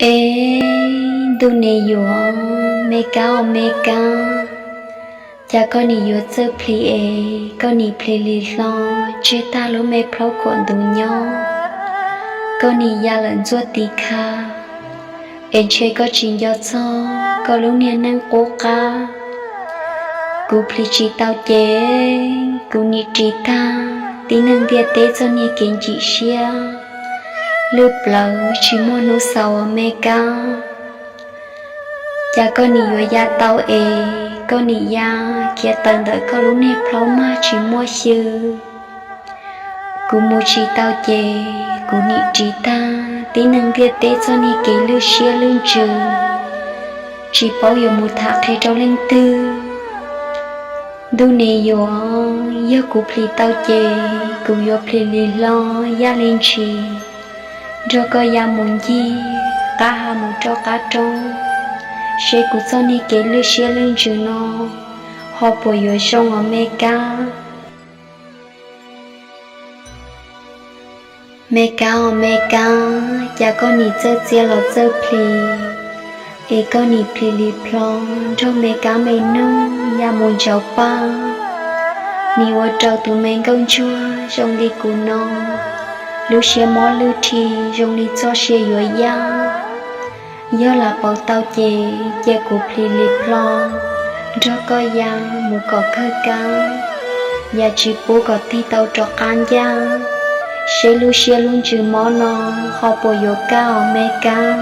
Ê, đu nè yếu, mê cao, cha con nì yếu chơ pli ê, con nì pli lì lo, chế ta lô mê plau cuộn đu nhau, con nì ya lần chua tì kha, ê chế có chín yếu cho, có lúc nè năng cố ca, cú pli chi tao chế, cú nì chi ta, tí nâng địa tế cho nì kiến chị xia. Lưu bờ chỉ mua nụ sầu mê cao, cha con nì ya tao ê, con nì ya kia tận đợi con lúc nè plau ma chỉ mua sư, cú mua chỉ tao chê, cú nị chỉ ta, tí năng địa tế cho nì kỹ lưu xia lưng trừ, chỉ bảo yêu một thạc thay trâu lên tư, đu nè yo, yo cú pli tao chê, cú yo pli lì lo ya lên trì. Rồi có ya muốn gì cả hà muốn cho cả trâu sẽ cũng cho ni kể lưu xia lên chữ nó họ bồi dưỡng sông ở mê ca cha con ni chơi chia lọ chơi pli e con ni pli li plong cho mê ca mê nông ya muốn cháu pa ni ở trâu tụi mình công chúa trong đi cù non lưu xe mỏ lưu thì dùng đi cho xe dội ya nhớ là bao tao chè của pli li plong cho coi ya một cỏ khơi cao ya chỉ bố có tí tao cho can ya xe lưu xe luôn chữ mỏ nó họ bồi dưỡng cao mê cao